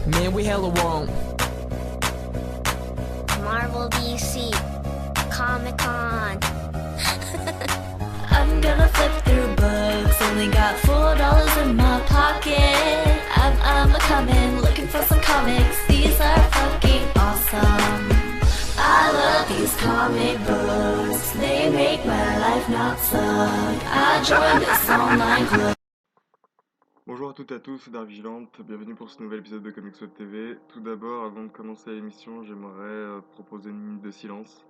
Man, we hella wrong. Marvel, DC, Comic Con. I'm gonna flip through books, only got $4 in my pocket. I'm a coming, looking for some comics. These are fucking awesome. I love these comic books, they make my life not suck. I joined this online club. Bonjour à toutes et à tous, c'est Darvigilante, bienvenue pour ce nouvel épisode de Comics Web TV. Tout d'abord, avant de commencer l'émission, j'aimerais proposer une minute de silence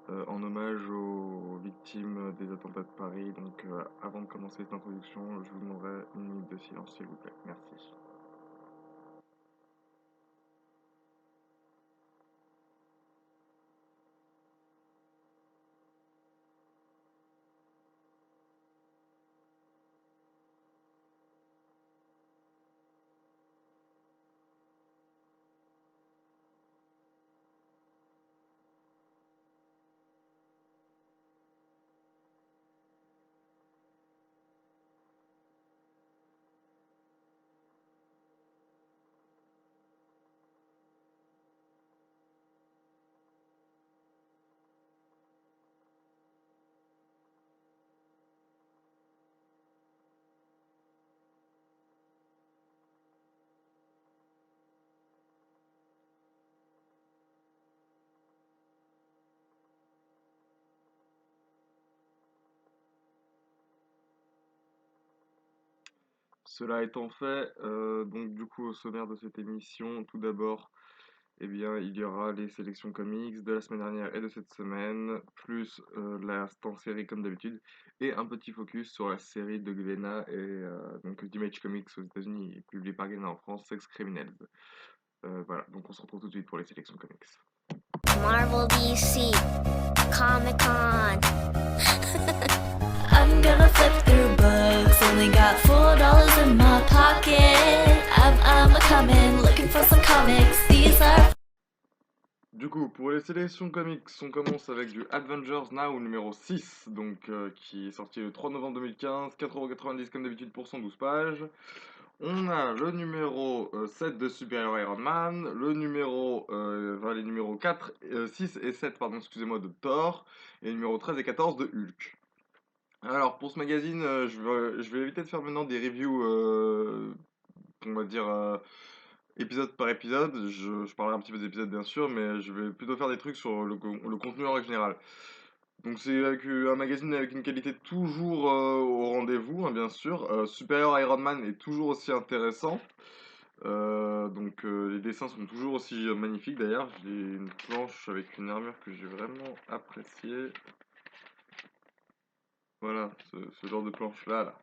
en hommage aux victimes des attentats de Paris. Donc avant de commencer cette introduction, je vous demanderai une minute de silence s'il vous plaît. Merci. Cela étant fait, donc du coup au sommaire de cette émission, tout d'abord, eh bien, il y aura les sélections comics de la semaine dernière et de cette semaine, plus la stand série comme d'habitude, et un petit focus sur la série de Glénat et donc d'Image Comics aux États-Unis et publiée par Glénat en France, Sex Criminals. Voilà, donc on se retrouve tout de suite pour les sélections comics. Marvel, DC, Comic Con. I'm gonna flip through books, only got $4 in my pocket. I'm a coming, looking for some comics. These are. Du coup, pour les sélections comics, on commence avec du Avengers Now numéro 6, donc qui est sorti le 3 novembre 2015, 4,90€ comme d'habitude pour 112 pages. On a le numéro 7 de Super Hero Iron Man, le numéro, les numéros 4, 6 et 7, pardon, excusez-moi, de Thor, et les numéros 13 et 14 de Hulk. Alors, pour ce magazine, je vais éviter de faire maintenant des reviews, on va dire, épisode par épisode. Je parlerai un petit peu des épisodes, bien sûr, mais je vais plutôt faire des trucs sur le contenu en règle générale. Donc c'est avec un magazine avec une qualité toujours au rendez-vous, hein, bien sûr. Superior Iron Man est toujours aussi intéressant. Les dessins sont toujours aussi magnifiques d'ailleurs. J'ai une planche avec une armure que j'ai vraiment appréciée. Voilà, ce genre de planche là.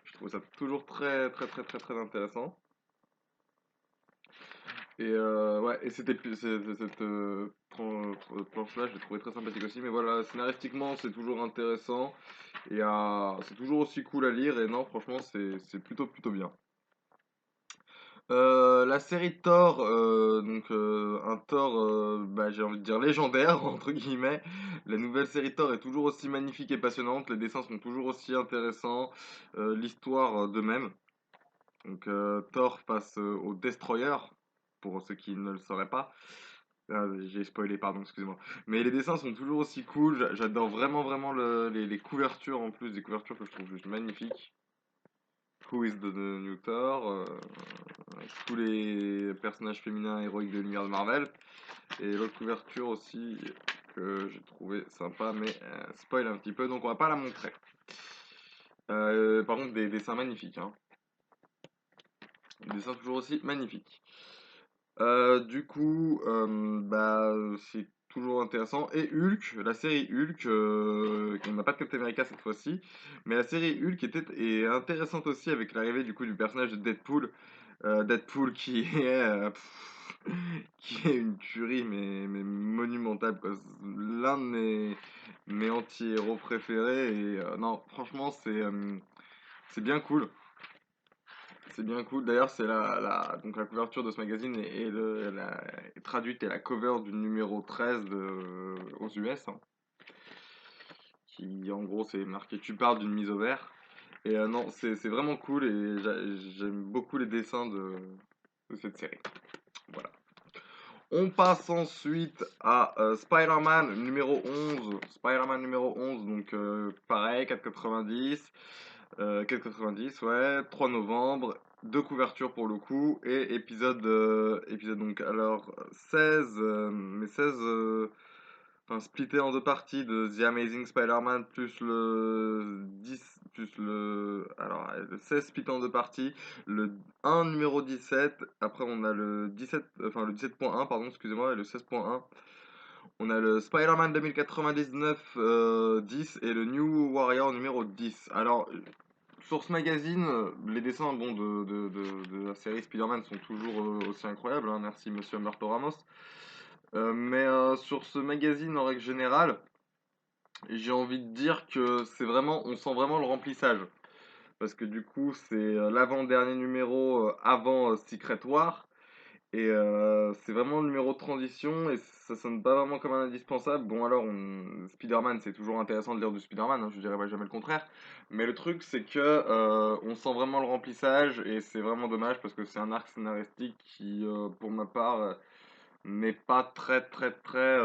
Je trouve ça toujours très très très très très intéressant. Et ouais, et cette planche-là, je l'ai trouvé très sympathique aussi. Mais voilà, scénaristiquement, c'est toujours intéressant. Et c'est toujours aussi cool à lire. Et non, franchement, c'est plutôt bien. La série Thor, un Thor, j'ai envie de dire légendaire, entre guillemets. La nouvelle série Thor est toujours aussi magnifique et passionnante. Les dessins sont toujours aussi intéressants. L'histoire de même. Donc Thor face au Destroyer, pour ceux qui ne le sauraient pas. Ah, j'ai spoilé, pardon, excusez-moi. Mais les dessins sont toujours aussi cool. J'adore vraiment, vraiment les couvertures en plus, des couvertures que je trouve juste magnifiques. Who is the New Thor, avec tous les personnages féminins héroïques de l'univers de Marvel. Et l'autre couverture aussi que j'ai trouvé sympa, mais spoil un petit peu, donc on va pas la montrer. Par contre, des dessins magnifiques, hein. Des dessins toujours aussi magnifiques. C'est toujours intéressant. Et Hulk, la série Hulk, on n'a pas de Captain America cette fois-ci, mais la série Hulk est intéressante aussi avec l'arrivée du coup du personnage de Deadpool. Deadpool qui est, qui est une tuerie mais monumentale quoi. L'un de mes anti-héros préférés et non franchement c'est bien cool. C'est bien cool. D'ailleurs, c'est donc la couverture de ce magazine est traduite et la cover du numéro 13 aux US, hein, qui en gros c'est marqué Tu parles d'une mise au vert. Et non, c'est vraiment cool et j'aime beaucoup les dessins de cette série. Voilà. On passe ensuite à Spider-Man numéro 11. Spider-Man numéro 11, donc pareil, 4,90. 4,90, ouais, 3 novembre, deux couvertures pour le coup, et épisode donc, alors 16, mais 16, enfin splitté en deux parties de The Amazing Spider-Man plus le 10, plus le 16 splitté en deux parties, le 1 numéro 17, après on a le 17, enfin le 17.1, pardon, excusez-moi, et le 16.1. On a le Spider-Man 2099 10 et le New Warrior numéro 10. Alors, sur ce magazine, les dessins bon, de la série Spider-Man sont toujours aussi incroyables, hein, merci Monsieur Humberto Ramos. Mais sur ce magazine en règle générale, j'ai envie de dire que c'est vraiment, on sent vraiment le remplissage. Parce que du coup, c'est l'avant-dernier numéro avant Secret War. Et c'est vraiment le numéro de transition et ça sonne pas vraiment comme un indispensable. Bon alors, Spider-Man, c'est toujours intéressant de lire du Spider-Man, hein, je dirais pas jamais le contraire. Mais le truc, c'est que on sent vraiment le remplissage et c'est vraiment dommage parce que c'est un arc scénaristique qui, pour ma part, n'est pas très très très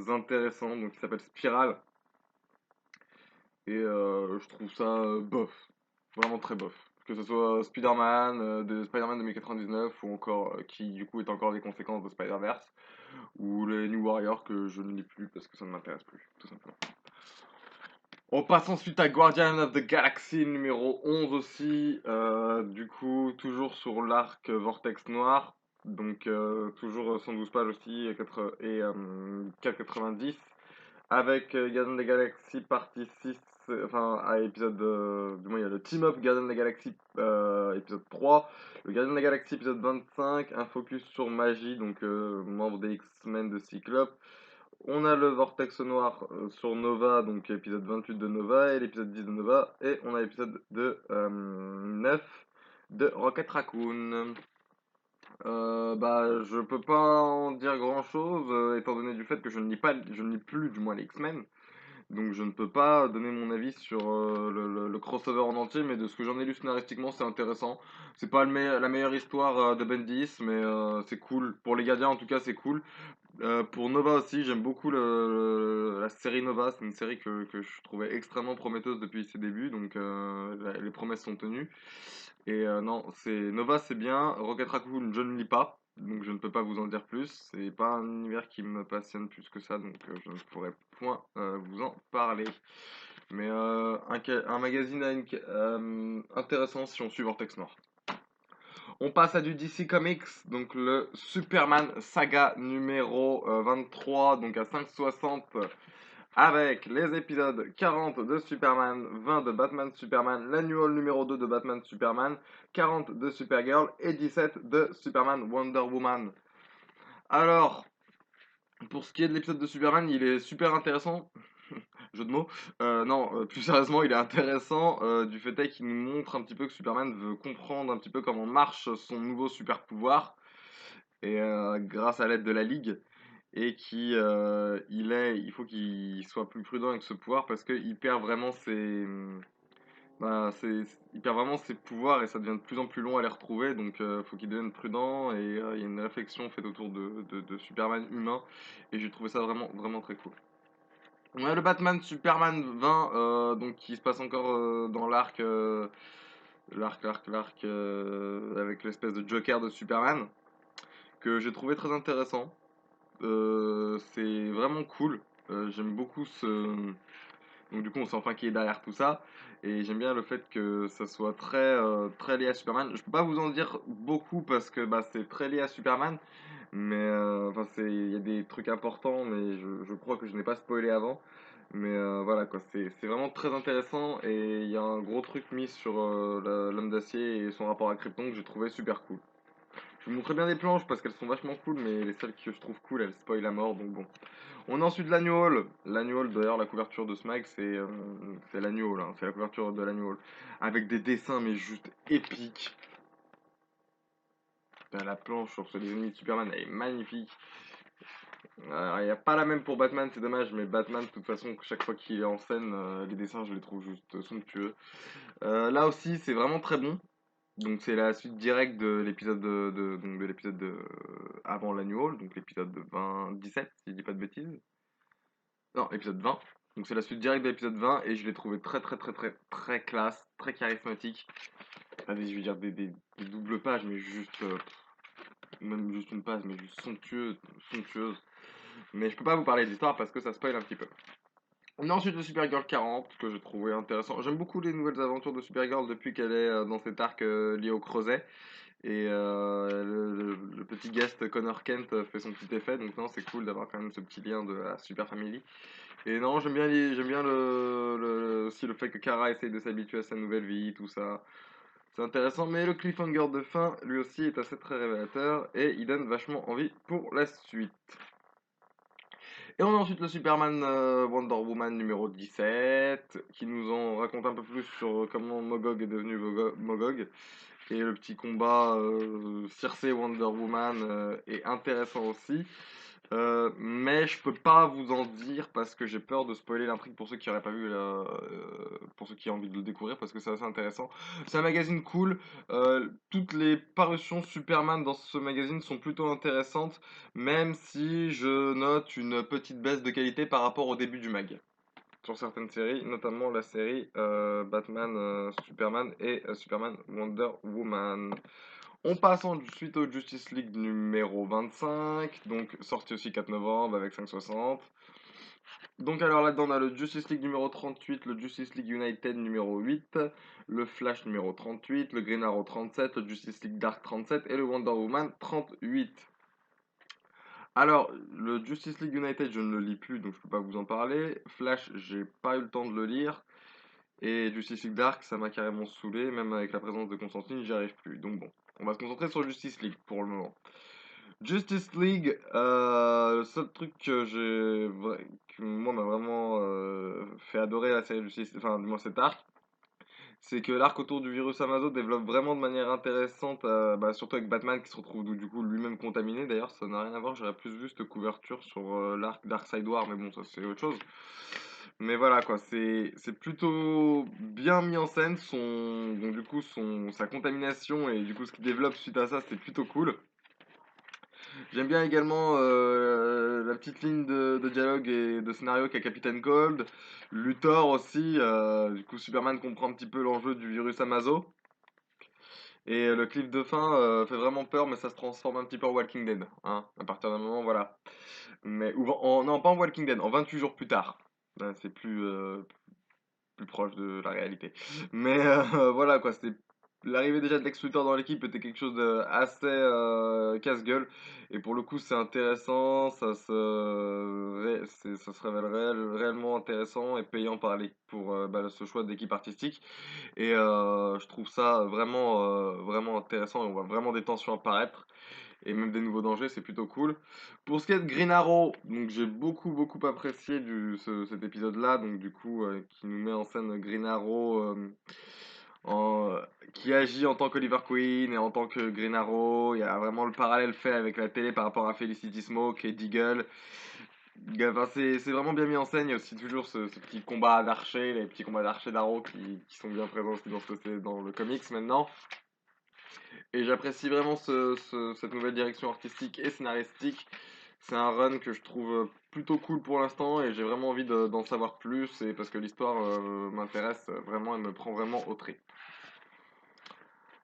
intéressant. Donc il s'appelle Spiral et je trouve ça bof, vraiment très bof. Que ce soit Spider-Man, de Spider-Man 2099 ou encore qui du coup est encore des conséquences de Spider-Verse ou les New Warriors que je ne lis plus parce que ça ne m'intéresse plus, tout simplement. On passe ensuite à Guardian of the Galaxy numéro 11 aussi, du coup toujours sur l'arc Vortex Noir, donc toujours 112 pages aussi et 4,90 avec Guardian of the Galaxy partie 6, enfin à épisode, du moins il y a le Team Up Guardian of the Galaxy épisode 3, le Guardian of the Galaxy épisode 25, un focus sur Magie, donc membre des X-Men de Cyclope. On a le Vortex Noir sur Nova, donc épisode 28 de Nova et l'épisode 10 de Nova, et on a l'épisode de 9 de Rocket Raccoon. Bah, je peux pas en dire grand chose, étant donné du fait que je ne lis plus du moins les X-Men. Donc je ne peux pas donner mon avis sur le crossover en entier, mais de ce que j'en ai lu scénaristiquement, c'est intéressant. C'est pas la meilleure histoire de Bendis, mais c'est cool. Pour les gardiens, en tout cas, c'est cool. Pour Nova aussi, j'aime beaucoup la série Nova. C'est une série que je trouvais extrêmement prometteuse depuis ses débuts, donc les promesses sont tenues. Et non, Nova, c'est bien. Rocket Raccoon, je ne lis pas, donc je ne peux pas vous en dire plus. C'est pas un univers qui me passionne plus que ça, donc je ne pourrais point vous en parler. Mais un magazine intéressant si on suit Vortex Noir. On passe à du DC Comics, donc le Superman Saga numéro 23, donc à 5,60 avec les épisodes 40 de Superman, 20 de Batman Superman, l'annual numéro 2 de Batman Superman, 40 de Supergirl et 17 de Superman Wonder Woman. Alors, pour ce qui est de l'épisode de Superman, il est super intéressant. Jeu de mots. Non, plus sérieusement, il est intéressant du fait est qu'il nous montre un petit peu que Superman veut comprendre un petit peu comment marche son nouveau super pouvoir et grâce à l'aide de la Ligue et il faut qu'il soit plus prudent avec ce pouvoir parce qu'il perd vraiment il perd vraiment ses pouvoirs et ça devient de plus en plus long à les retrouver donc faut qu'il devienne prudent et il y a une réflexion faite autour de Superman humain et j'ai trouvé ça vraiment vraiment très cool. On a le Batman Superman 20 donc qui se passe encore dans l'arc avec l'espèce de Joker de Superman que j'ai trouvé très intéressant. C'est vraiment cool. J'aime beaucoup donc du coup on sait enfin qui est derrière tout ça. Et j'aime bien le fait que ça soit très lié à Superman. Je peux pas vous en dire beaucoup parce que bah, c'est très lié à Superman. Mais enfin il y a des trucs importants mais je crois que je n'ai pas spoilé avant. Mais voilà quoi, c'est vraiment très intéressant et il y a un gros truc mis sur l'homme d'acier et son rapport à Krypton que j'ai trouvé super cool. Je vous montrerai bien des planches parce qu'elles sont vachement cool, mais les seules que je trouve cool, elles spoil à mort, donc bon. On a ensuite l'annual. L'annual, d'ailleurs, la couverture de ce mag, c'est l'annual, hein, c'est la couverture de l'annual. Avec des dessins, mais juste épiques. Putain, la planche sur les ennemis de Superman, elle est magnifique. Il n'y a pas la même pour Batman, c'est dommage, mais Batman, de toute façon, chaque fois qu'il est en scène, les dessins, je les trouve juste somptueux. Là aussi, c'est vraiment très bon. Donc c'est la suite directe de l'épisode donc de l'épisode avant l'annual, donc l'épisode de 17 si je dis pas de bêtises. Non, épisode 20. Donc c'est la suite directe de l'épisode 20 et je l'ai trouvé très très très très très classe, très charismatique. Allez, je veux dire des doubles pages, mais juste même juste une page, mais juste somptueuse, somptueuse. Mais je peux pas vous parler de l'histoire parce que ça spoil un petit peu. On a ensuite le Supergirl 40 que j'ai trouvé intéressant. J'aime beaucoup les nouvelles aventures de Supergirl depuis qu'elle est dans cet arc lié au creuset. Et le petit guest Connor Kent fait son petit effet, donc non, c'est cool d'avoir quand même ce petit lien de la Super Family. Et non, j'aime bien aussi le fait que Kara essaye de s'habituer à sa nouvelle vie, tout ça. C'est intéressant, mais le cliffhanger de fin, lui aussi, est assez très révélateur et il donne vachement envie pour la suite. Et on a ensuite le Superman Wonder Woman numéro 17, qui nous en raconte un peu plus sur comment Mogog est devenu Mogog. Et le petit combat Circe Wonder Woman est intéressant aussi. Mais je peux pas vous en dire parce que j'ai peur de spoiler l'intrigue pour ceux qui n'auraient pas vu pour ceux qui ont envie de le découvrir parce que c'est assez intéressant. C'est un magazine cool. Toutes les parutions Superman dans ce magazine sont plutôt intéressantes, même si je note une petite baisse de qualité par rapport au début du mag. Sur certaines séries, notamment la série Batman, Superman et Superman Wonder Woman. On passe ensuite au Justice League numéro 25, donc sorti aussi 4 novembre avec 5,60. Donc alors là-dedans on a le Justice League numéro 38, le Justice League United numéro 8, le Flash numéro 38, le Green Arrow 37, le Justice League Dark 37 et le Wonder Woman 38. Alors, le Justice League United, je ne le lis plus, donc je peux pas vous en parler. Flash, j'ai pas eu le temps de le lire. Et Justice League Dark, ça m'a carrément saoulé, même avec la présence de Constantine, j'y arrive plus. Donc bon, on va se concentrer sur Justice League pour le moment. Justice League, le seul truc que moi m'a vraiment fait adorer la série Justice, enfin du moins cet arc, c'est que l'arc autour du virus Amazo développe vraiment de manière intéressante, surtout avec Batman qui se retrouve du coup lui-même contaminé. D'ailleurs, ça n'a rien à voir, j'aurais plus vu cette couverture sur l'arc Darkseid War, mais bon, ça c'est autre chose. Mais voilà quoi, c'est plutôt bien mis en scène. Donc du coup, sa contamination et du coup ce qu'il développe suite à ça, c'est plutôt cool. J'aime bien également la petite ligne de dialogue et de scénario qu'a Captain Cold. Luthor aussi, du coup Superman comprend un petit peu l'enjeu du virus Amazo. Et le clip de fin fait vraiment peur, mais ça se transforme un petit peu en Walking Dead, hein, à partir d'un moment, voilà. Non, pas en Walking Dead, en 28 jours plus tard. C'est plus proche de la réalité. Mais voilà quoi, c'était l'arrivée déjà de Lex Luthor dans l'équipe était quelque chose d'assez casse-gueule. Et pour le coup, c'est intéressant, ça se révèle réellement intéressant et payant pour ce choix d'équipe artistique. Et je trouve ça vraiment intéressant et on voit vraiment des tensions apparaître et même des nouveaux dangers, c'est plutôt cool. Pour ce qui est de Green Arrow, donc j'ai beaucoup apprécié cet épisode-là, donc du coup qui nous met en scène Green Arrow en- qui agit en tant qu'Oliver Queen et en tant que Green Arrow. Il y a vraiment le parallèle fait avec la télé par rapport à Felicity Smoke et Deagle. Enfin, c'est vraiment bien mis en scène. Il y a aussi toujours ce petit combat d'archer, les petits combats d'archer d'Arrow qui sont bien présents aussi dans le comics maintenant. Et j'apprécie vraiment cette nouvelle direction artistique et scénaristique. C'est un run que je trouve plutôt cool pour l'instant et j'ai vraiment envie d'en savoir plus et parce que l'histoire m'intéresse vraiment et me prend vraiment au trip.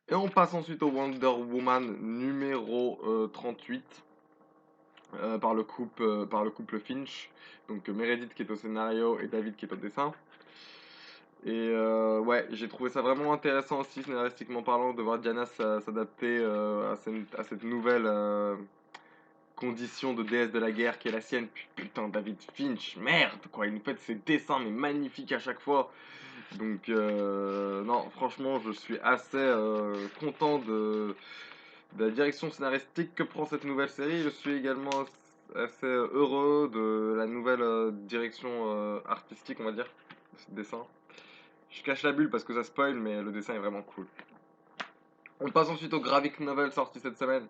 Et on passe ensuite au Wonder Woman numéro 38 par le couple Finch. Donc Meredith qui est au scénario et David qui est au dessin. Et ouais, j'ai trouvé ça vraiment intéressant aussi, scénaristiquement parlant, de voir Diana s'adapter à cette nouvelle condition de déesse de la guerre qui est la sienne. Putain, David Finch, merde, quoi, il nous fait ses dessins, mais magnifiques à chaque fois. Donc, non, franchement, je suis assez content de la direction scénaristique que prend cette nouvelle série. Je suis également assez heureux de la nouvelle direction artistique, on va dire, de ce dessin. Je cache la bulle parce que ça spoil, mais le dessin est vraiment cool. On passe ensuite au graphic novel sorti cette semaine.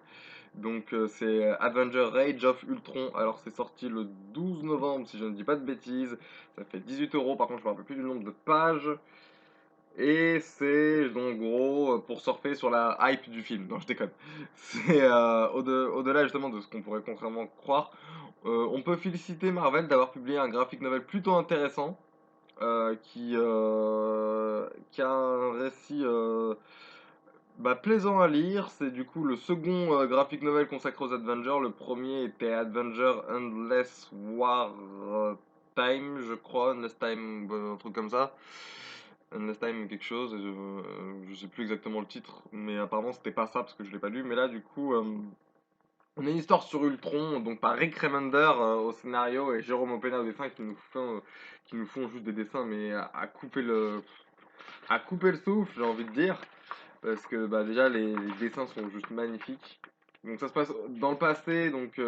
Donc c'est Avenger Rage of Ultron. Alors c'est sorti le 12 novembre si je ne dis pas de bêtises. Ça fait 18 euros. Par contre je me rappelle plus du nombre de pages. Et c'est en gros pour surfer sur la hype du film. Non, je déconne. C'est au-delà justement de ce qu'on pourrait contrairement croire. On peut féliciter Marvel d'avoir publié un graphic novel plutôt intéressant, qui a un récit plaisant à lire. C'est du coup le second graphic novel consacré aux Avengers. Le premier était Avenger Endless War Time, je crois, Endless Time, un truc comme ça. Endless Time quelque chose, je sais plus exactement le titre, mais apparemment c'était pas ça parce que je l'ai pas lu. Mais là, du coup, on a une histoire sur Ultron, donc par Rick Remender au scénario et Jérôme Opeña au dessin qui nous font juste des dessins, mais à couper le souffle, j'ai envie de dire. Parce que bah, déjà les dessins sont juste magnifiques. Donc ça se passe dans le passé, donc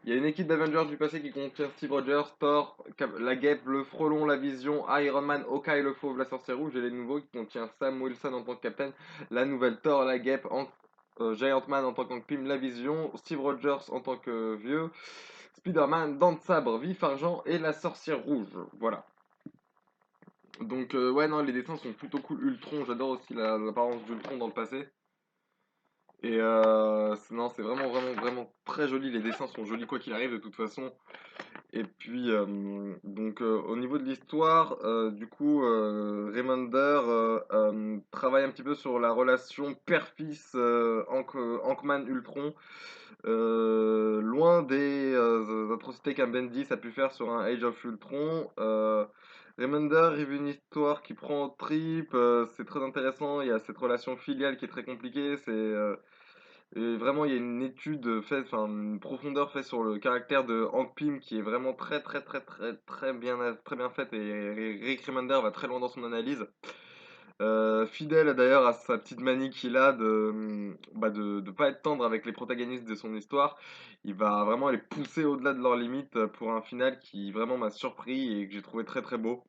il y a une équipe d'Avengers du passé qui contient Steve Rogers, Thor, la Guêpe, le Frelon, la Vision, Iron Man, Hawkeye, le Fauve, la Sorcière Rouge, et les nouveaux qui contient Sam Wilson en tant que Captain, la nouvelle Thor, la Guêpe, Giant Man en tant qu'Ankpim, la Vision, Steve Rogers en tant que Vieux, Spider-Man, Dent de Sabre, Vif Argent et la Sorcière Rouge. Voilà. Donc ouais non les dessins sont plutôt cool. Ultron, j'adore aussi l'apparence d'Ultron dans le passé. Et non c'est vraiment vraiment vraiment très joli. Les dessins sont jolis quoi qu'il arrive de toute façon. Et puis donc au niveau de l'histoire, du coup Remender travaille un petit peu sur la relation père-fils Ant-Man Ultron. Loin des atrocités qu'un Bendis a pu faire sur un Age of Ultron, Remender vive une histoire qui prend au trip, c'est très intéressant, il y a cette relation filiale qui est très compliquée, et vraiment il y a une étude faite, enfin une profondeur faite sur le caractère de Hank Pym qui est vraiment très très très très très bien faite et Rick Remender va très loin dans son analyse. Fidèle d'ailleurs à sa petite manie qu'il a de pas être tendre avec les protagonistes de son histoire, il va vraiment les pousser au-delà de leurs limites pour un final qui vraiment m'a surpris et que j'ai trouvé très très beau.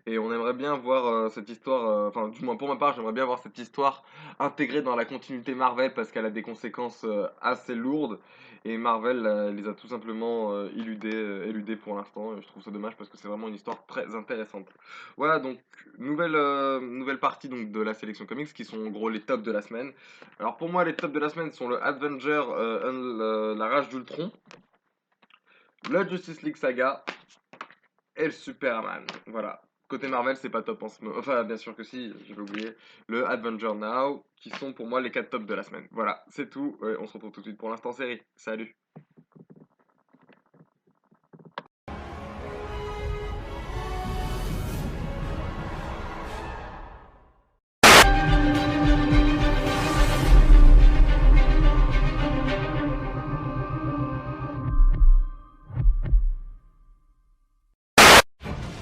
Et on aimerait bien voir cette histoire, enfin du moins pour ma part, j'aimerais bien voir cette histoire intégrée dans la continuité Marvel parce qu'elle a des conséquences assez lourdes et Marvel les a tout simplement éludées pour l'instant. Et je trouve ça dommage parce que c'est vraiment une histoire très intéressante. Voilà donc nouvelle partie donc de la sélection comics qui sont en gros les tops de la semaine. Alors pour moi les tops de la semaine sont le Avenger, la rage d'Ultron, le Justice League Saga et le Superman. Voilà. Côté Marvel, c'est pas top en ce moment. Enfin, bien sûr que si, j'avais oublié. Le Avenger Now, qui sont pour moi les 4 tops de la semaine. Voilà, c'est tout. On se retrouve tout de suite pour l'instant série. Salut.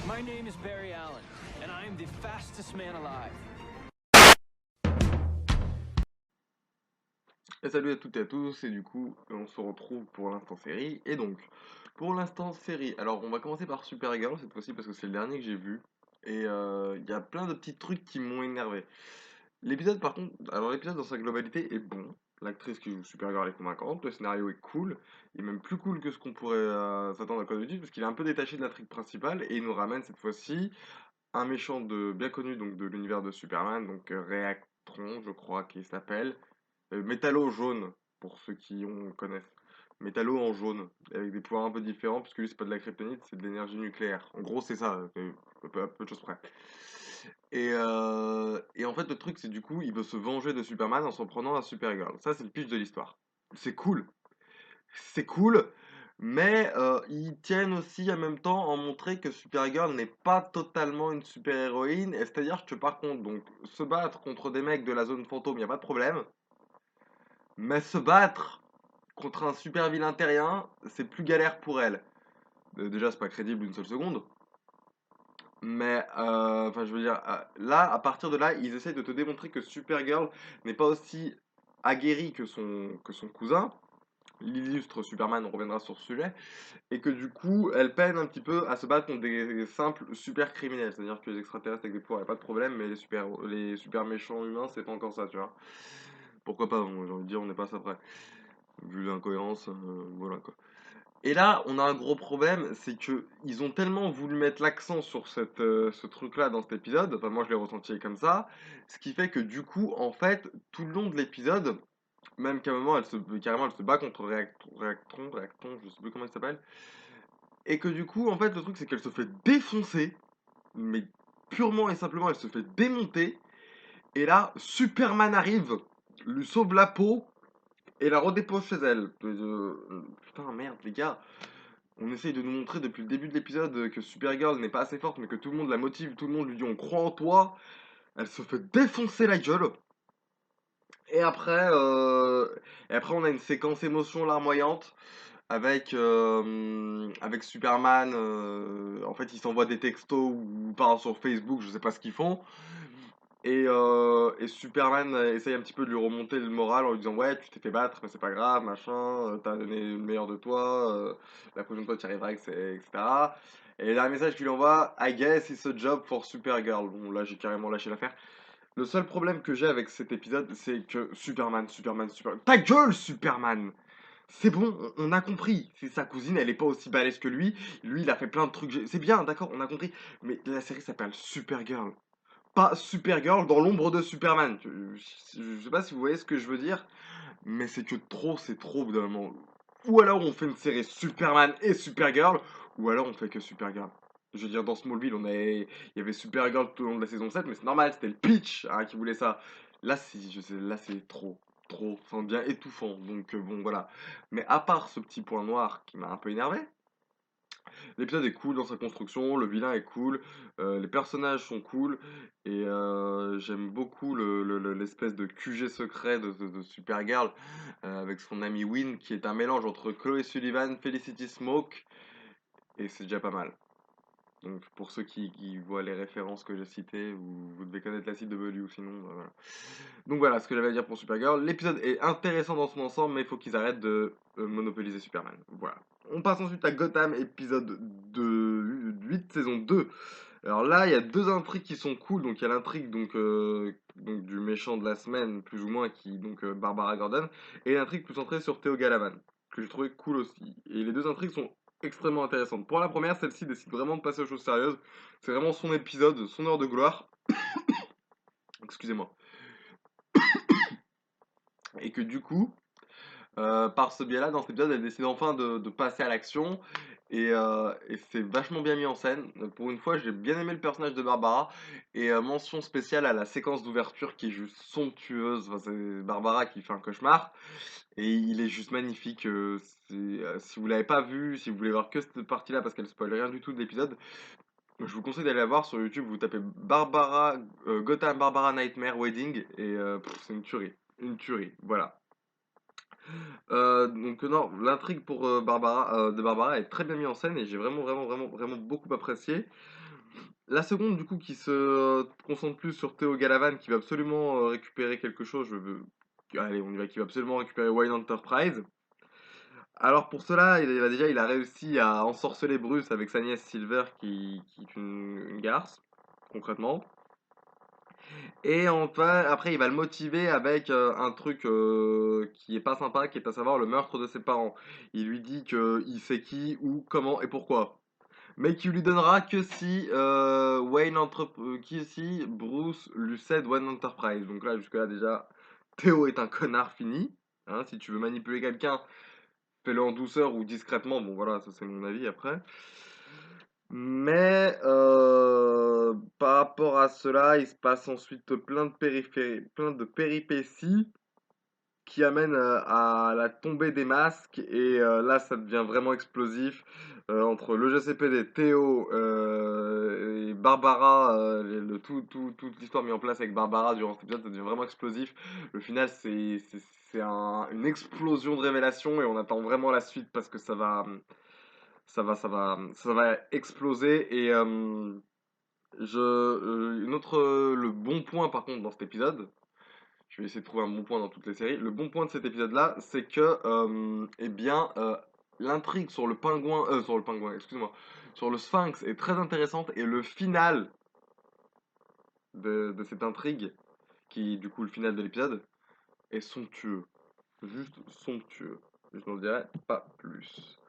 My name is Barry Allen, and I am the fastest man alive. Et salut à toutes et à tous. Et du coup, on se retrouve pour l'instant série. Et donc, pour l'instant série. Alors, on va commencer par Supergirl cette fois-ci parce que c'est le dernier que j'ai vu. Et il y a plein de petits trucs qui m'ont énervé. L'épisode, par contre, alors l'épisode dans sa globalité est bon. L'actrice qui joue Supergirl est convaincante, le scénario est cool, il est même plus cool que ce qu'on pourrait s'attendre à Call of Duty, parce qu'il est un peu détaché de l'intrigue principale, et il nous ramène cette fois-ci un méchant bien connu donc de l'univers de Superman, donc Reactron, je crois qu'il s'appelle, Métallo jaune, pour ceux qui connaissent. Métallo en jaune, avec des pouvoirs un peu différents, puisque lui c'est pas de la kryptonite, c'est de l'énergie nucléaire. En gros c'est ça, à peu de choses près. Et en fait, le truc, c'est du coup, il veut se venger de Superman en s'en prenant à Supergirl. Ça, c'est le pitch de l'histoire. C'est cool. C'est cool, mais ils tiennent aussi en même temps en montrer que Supergirl n'est pas totalement une super-héroïne. Et c'est-à-dire que par contre, donc, se battre contre des mecs de la zone fantôme, il n'y a pas de problème. Mais se battre contre un super vilain terrien, c'est plus galère pour elle. Déjà, c'est pas crédible une seule seconde. Mais, enfin, je veux dire, là, à partir de là, ils essayent de te démontrer que Supergirl n'est pas aussi aguerrie que son cousin, l'illustre Superman, on reviendra sur ce sujet, et que du coup, elle peine un petit peu à se battre contre des simples super criminels. C'est-à-dire que les extraterrestres avec des pouvoirs, y a pas de problème, mais les super méchants humains, c'est pas encore ça, tu vois. Pourquoi pas, j'ai envie de dire, on n'est pas ça près. Vu l'incohérence, voilà quoi. Et là, on a un gros problème, c'est que ils ont tellement voulu mettre l'accent sur ce truc-là dans cet épisode, enfin moi je l'ai ressenti comme ça, ce qui fait que du coup, en fait, tout le long de l'épisode, même qu'à un moment, carrément, elle se bat contre Réacton, je sais plus comment il s'appelle, et que du coup, en fait, le truc c'est qu'elle se fait défoncer, mais purement et simplement, elle se fait démonter, et là, Superman arrive, lui sauve la peau, et la redépose chez elle. Putain, merde, les gars. On essaye de nous montrer depuis le début de l'épisode que Supergirl n'est pas assez forte, mais que tout le monde la motive, tout le monde lui dit on croit en toi. Elle se fait défoncer la gueule. Et après, euh, et après on a une séquence émotion larmoyante avec Superman. En fait, ils s'envoient des textos ou parlent sur Facebook, je sais pas ce qu'ils font. Et Superman essaye un petit peu de lui remonter le moral en lui disant ouais tu t'es fait battre mais c'est pas grave machin, t'as donné le meilleur de toi, la prochaine fois tu y arriveras etc. Et le dernier message qu'il lui envoie I guess it's a job for Supergirl. Bon là j'ai carrément lâché l'affaire. Le seul problème que j'ai avec cet épisode c'est que Superman ta gueule Superman. C'est bon, on a compris. C'est sa cousine, elle est pas aussi balèze que lui. Lui, il a fait plein de trucs. C'est bien, d'accord, on a compris. Mais la série s'appelle Supergirl, pas Supergirl dans l'ombre de Superman. Je sais pas si vous voyez ce que je veux dire, mais c'est que trop, c'est trop au bout d'un moment. Ou alors on fait une série Superman et Supergirl, ou alors on fait que Supergirl. Je veux dire, dans Smallville, il y avait Supergirl tout au long de la saison 7, mais c'est normal, c'était le pitch hein, qui voulait ça. Là, là, c'est trop, trop, ça devient étouffant. Donc bon, voilà. Mais à part ce petit point noir qui m'a un peu énervé, l'épisode est cool dans sa construction, le vilain est cool, les personnages sont cool, et j'aime beaucoup l'espèce de QG secret de Supergirl avec son ami Win, qui est un mélange entre Chloé Sullivan, Felicity Smoke, et c'est déjà pas mal. Donc pour ceux qui voient les références que j'ai citées, vous devez connaître la CW, sinon voilà. Donc voilà ce que j'avais à dire pour Supergirl. L'épisode est intéressant dans son ensemble, mais il faut qu'ils arrêtent de monopoliser Superman. Voilà. On passe ensuite à Gotham, épisode 8, saison 2. Alors là, il y a deux intrigues qui sont cool. Donc il y a l'intrigue donc du méchant de la semaine, plus ou moins, qui donc Barbara Gordon, et l'intrigue plus centrée sur Theo Galavan, que j'ai trouvé cool aussi. Et les deux intrigues sont extrêmement intéressantes. Pour la première, celle-ci décide vraiment de passer aux choses sérieuses. C'est vraiment son épisode, son heure de gloire. Excusez-moi. Et que du coup, par ce biais-là, dans cet épisode, elle décide enfin de passer à l'action. Et c'est vachement bien mis en scène. Pour une fois, j'ai bien aimé le personnage de Barbara. Et mention spéciale à la séquence d'ouverture qui est juste somptueuse. Enfin, c'est Barbara qui fait un cauchemar. Et il est juste magnifique. Si vous l'avez pas vu, si vous voulez voir que cette partie-là, parce qu'elle spoil rien du tout de l'épisode, je vous conseille d'aller la voir sur YouTube. Vous tapez Barbara, Gotham Barbara Nightmare Wedding. Et c'est une tuerie. Une tuerie. Voilà. Donc non, l'intrigue pour de Barbara est très bien mise en scène et j'ai vraiment beaucoup apprécié. La seconde, du coup, qui se concentre plus sur Theo Galavan, qui va absolument récupérer quelque chose. Allez, on y va, qui va absolument récupérer Wayne Enterprise. Alors pour cela, il a réussi à ensorceler Bruce avec sa nièce Silver, qui est une garce, concrètement. Et enfin, après, il va le motiver avec un truc qui est pas sympa, qui est à savoir le meurtre de ses parents. Il lui dit qu'il sait qui, où, comment et pourquoi. Mais qu'il lui donnera que si si Bruce lui cède Wayne Enterprise. Donc là, jusque-là, déjà, Théo est un connard fini. Hein, si tu veux manipuler quelqu'un, fais-le en douceur ou discrètement. Bon, voilà, ça c'est mon avis après. Mais par rapport à cela, il se passe ensuite plein de péripéties qui amènent à la tombée des masques. Et là, ça devient vraiment explosif. Entre le GCPD, Théo et Barbara, toute l'histoire mise en place avec Barbara durant cet épisode, ça devient vraiment explosif. Le final, c'est une explosion de révélation et on attend vraiment la suite parce que ça va exploser. Et le bon point par contre dans cet épisode, je vais essayer de trouver un bon point dans toutes les séries. Le bon point de cet épisode-là, c'est que, eh bien, l'intrigue sur le pingouin, excuse-moi, sur le Sphinx est très intéressante et le final de cette intrigue, qui est du coup le final de l'épisode, est somptueux, juste somptueux. Je n'en dirai pas plus.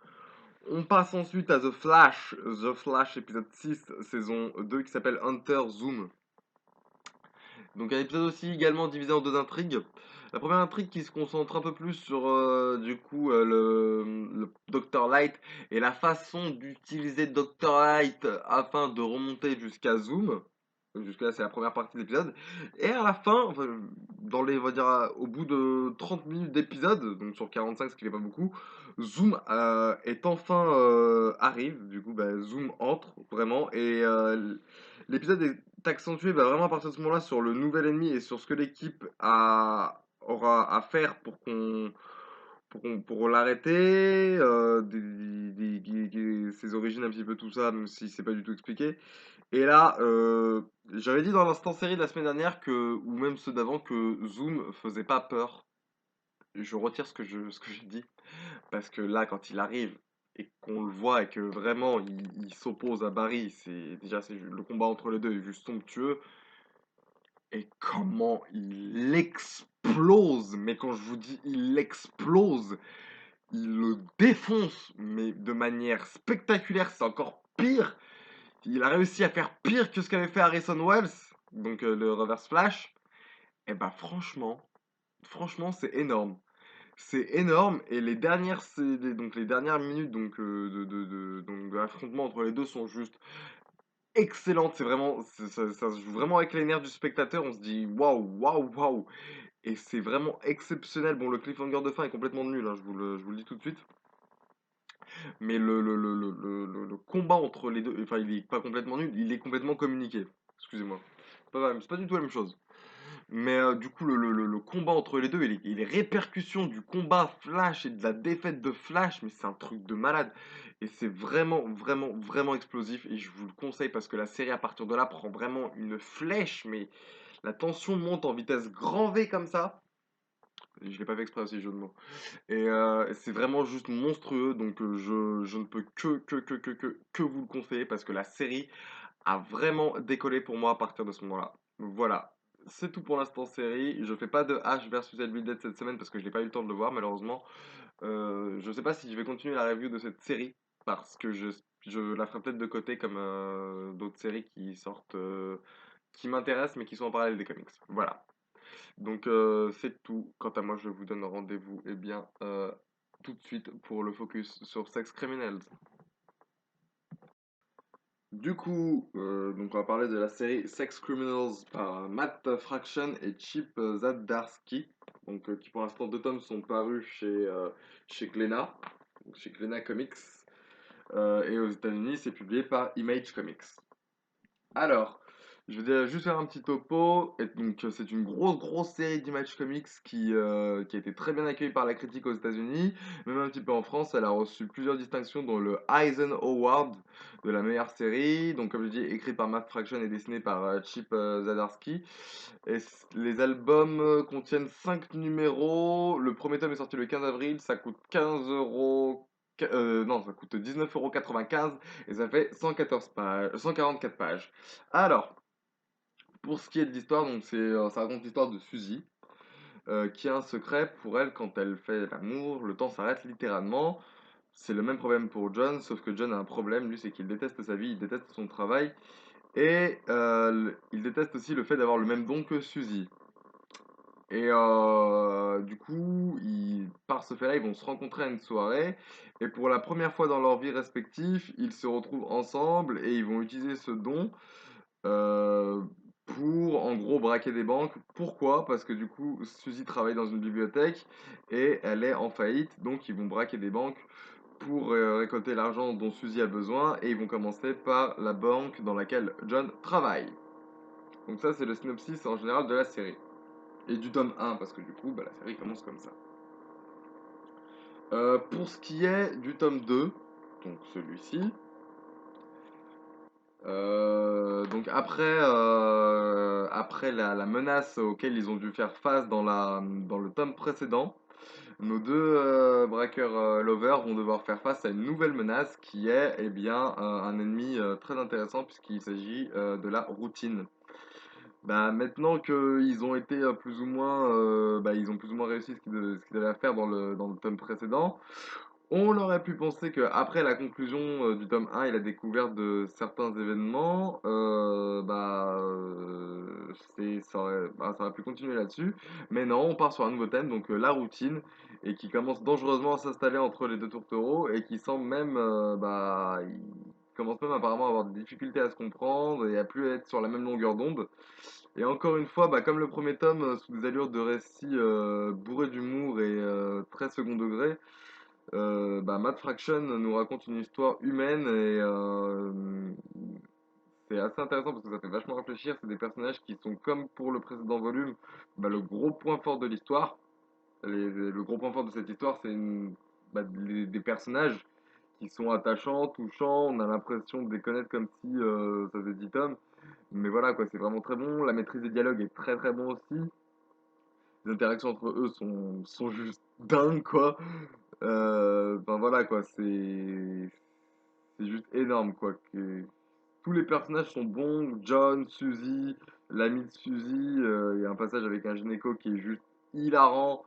On passe ensuite à The Flash épisode 6, saison 2, qui s'appelle Hunter Zoom. Donc un épisode aussi également divisé en deux intrigues. La première intrigue qui se concentre un peu plus sur le Dr Light et la façon d'utiliser Dr Light afin de remonter jusqu'à Zoom. Jusque-là, c'est la première partie de l'épisode. Et à la fin, enfin, on va dire, au bout de 30 minutes d'épisode, donc sur 45, ce qui n'est pas beaucoup, Zoom est enfin arrive. Du coup, bah, Zoom entre vraiment. Et l'épisode est accentué bah, vraiment à partir de ce moment-là sur le nouvel ennemi et sur ce que l'équipe aura à faire pour l'arrêter, ses origines, un petit peu tout ça, même si c'est pas du tout expliqué. Et là, j'avais dit dans l'instant série de la semaine dernière ou même ceux d'avant, que Zoom faisait pas peur. Je retire ce que j'ai dit. Parce que là, quand il arrive et qu'on le voit et que vraiment il s'oppose à Barry, le combat entre les deux est juste somptueux. Et comment il explose! Mais quand je vous dis il explose, il le défonce, mais de manière spectaculaire, c'est encore pire. Il a réussi à faire pire que ce qu'avait fait Harrison Wells, donc le Reverse Flash. Et bah franchement c'est énorme. C'est énorme et les dernières minutes donc de l'affrontement entre les deux sont juste excellentes. Ça se joue vraiment avec les nerfs du spectateur. On se dit waouh, waouh, waouh. Et c'est vraiment exceptionnel. Bon, le cliffhanger de fin est complètement nul, hein, je vous le dis tout de suite. Mais le combat entre les deux, enfin, il est pas complètement nul, il est complètement communiqué. Excusez-moi. C'est pas du tout la même chose. Mais du coup, le combat entre les deux et les répercussions du combat Flash et de la défaite de Flash, mais c'est un truc de malade. Et c'est vraiment, vraiment, vraiment explosif. Et je vous le conseille parce que la série, à partir de là, prend vraiment une flèche. Mais la tension monte en vitesse grand V comme ça. Je l'ai pas fait exprès aussi, jeu de mots. Et c'est vraiment juste monstrueux. Donc je ne peux que vous le conseiller parce que la série a vraiment décollé pour moi à partir de ce moment-là. Voilà. C'est tout pour l'instant série. Je fais pas de Ash versus Evil Dead cette semaine parce que je n'ai pas eu le temps de le voir malheureusement. Je sais pas si je vais continuer la review de cette série parce que je la ferai peut-être de côté comme d'autres séries qui sortent, qui m'intéressent mais qui sont en parallèle des comics. Voilà. Donc c'est tout. Quant à moi, je vous donne rendez-vous bien tout de suite pour le focus sur Sex Criminals. Du coup, donc on va parler de la série Sex Criminals par Matt Fraction et Chip Zdarsky, donc qui pour l'instant 2 tomes sont parus chez Glénat, donc chez Glénat Comics, et aux États-Unis c'est publié par Image Comics. Alors, je vais juste faire un petit topo. Et donc, c'est une grosse série d'Image Comics qui a été très bien accueillie par la critique aux États-Unis, même un petit peu en France. Elle a reçu plusieurs distinctions, dont le Eisner Award de la meilleure série. Donc, comme je dis, écrite par Matt Fraction et dessinée par Chip Zdarsky. Et les albums contiennent 5 numéros. Le premier tome est sorti le 15 avril. Ça coûte 15 euros. Non, ça coûte 19,95 € et ça fait 114 pages, 144 pages. Alors, pour ce qui est de l'histoire, donc ça raconte l'histoire de Suzy, qui a un secret pour elle quand elle fait l'amour, le temps s'arrête littéralement. C'est le même problème pour John, sauf que John a un problème, lui, c'est qu'il déteste sa vie, il déteste son travail, et il déteste aussi le fait d'avoir le même don que Suzy. Et du coup, par ce fait-là, ils vont se rencontrer à une soirée. Et pour la première fois dans leur vie respective, ils se retrouvent ensemble et ils vont utiliser ce don euh, pour, en gros, braquer des banques. Pourquoi? Parce que du coup, Suzy travaille dans une bibliothèque et elle est en faillite. Donc, ils vont braquer des banques pour récolter l'argent dont Suzy a besoin. Et ils vont commencer par la banque dans laquelle John travaille. Donc ça, c'est le synopsis en général de la série. Et du tome 1, parce que du coup, bah, la série commence comme ça. Pour ce qui est du tome 2, donc celui-ci, donc après la menace auquel ils ont dû faire face dans le tome précédent, nos deux braqueurs lovers vont devoir faire face à une nouvelle menace qui est eh bien, un ennemi très intéressant puisqu'il s'agit de la routine. Bah, maintenant qu'ils ont été ils ont plus ou moins réussi ce qu'ils avaient à faire dans le tome précédent, On aurait pu penser qu'après la conclusion du tome 1 et la découverte de certains événements, ça aurait pu continuer là-dessus. Mais non, on part sur un nouveau thème, donc la routine, et qui commence dangereusement à s'installer entre les deux tourtereaux, et qui semble même, il commence même apparemment à avoir des difficultés à se comprendre et à plus être sur la même longueur d'onde. Et encore une fois, comme le premier tome, sous des allures de récit bourré d'humour et très second degré, Mad Fraction nous raconte une histoire humaine et c'est assez intéressant parce que ça fait vachement réfléchir. C'est des personnages qui sont comme pour le précédent volume, le gros point fort de l'histoire. Le gros point fort de cette histoire, c'est des personnages qui sont attachants, touchants. On a l'impression de les connaître comme si ça faisait 10 tomes. Mais voilà, quoi, c'est vraiment très bon. La maîtrise des dialogues est très très bon aussi. Les interactions entre eux sont juste dingues, quoi. Voilà, quoi, c'est juste énorme, quoi. Tous les personnages sont bons. John, Suzy, l'ami de Suzy, il y a un passage avec un gynéco qui est juste hilarant.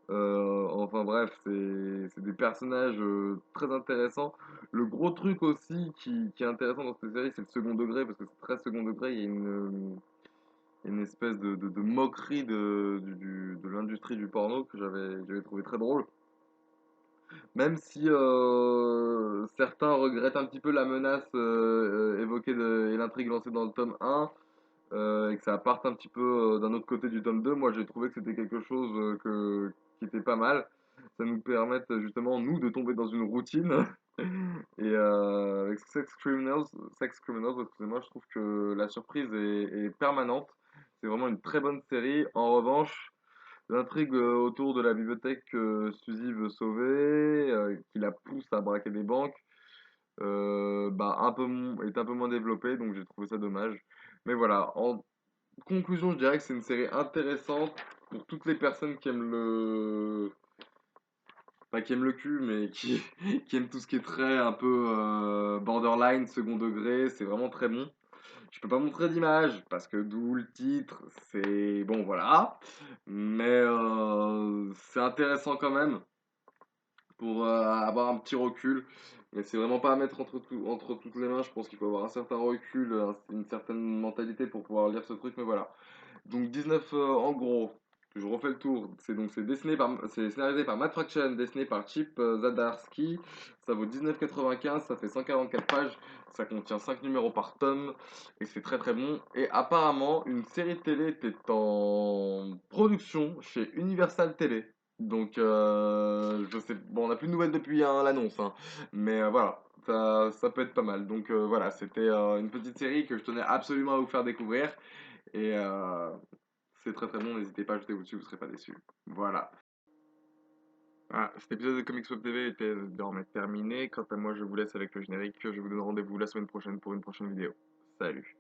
Enfin bref, c'est des personnages très intéressants. Le gros truc aussi qui est intéressant dans cette série, c'est le second degré, parce que c'est très second degré. Il y a une espèce de moquerie de l'industrie du porno que j'avais trouvé très drôle. Même si certains regrettent un petit peu la menace évoquée et l'intrigue lancée dans le tome 1, et que ça parte un petit peu d'un autre côté du tome 2, moi j'ai trouvé que c'était quelque chose qui était pas mal. Ça nous permet justement, nous, de tomber dans une routine. Et avec Sex Criminals, excusez-moi, je trouve que la surprise est permanente. C'est vraiment une très bonne série. En revanche, l'intrigue autour de la bibliothèque que Suzy veut sauver, qui la pousse à braquer des banques, est un peu moins développée, donc j'ai trouvé ça dommage. Mais voilà, en conclusion, je dirais que c'est une série intéressante pour toutes les personnes qui aiment pas qui aiment le cul, mais qui aiment tout ce qui est très un peu borderline, second degré, c'est vraiment très bon. Je peux pas montrer d'image parce que d'où le titre, c'est bon voilà, mais c'est intéressant quand même pour avoir un petit recul. Mais c'est vraiment pas à mettre entre toutes les mains. Je pense qu'il faut avoir un certain recul, une certaine mentalité pour pouvoir lire ce truc. Mais voilà. Donc 19 en gros. Je refais le tour. C'est scénarisé par Matt Fraction, dessiné par Chip Zdarsky. Ça vaut 19,95, ça fait 144 pages. Ça contient 5 numéros par tome et c'est très très bon. Et apparemment, une série télé était en production chez Universal Télé. Donc, je sais, bon, on n'a plus de nouvelles depuis l'annonce, hein, mais voilà, ça peut être pas mal. Donc voilà, c'était une petite série que je tenais absolument à vous faire découvrir. Et c'est très très bon, n'hésitez pas à jeter vous dessus, vous serez pas déçus. Voilà. Ah, cet épisode de Comics Web TV était désormais terminé. Quant à moi, je vous laisse avec le générique. Je vous donne rendez-vous la semaine prochaine pour une prochaine vidéo. Salut.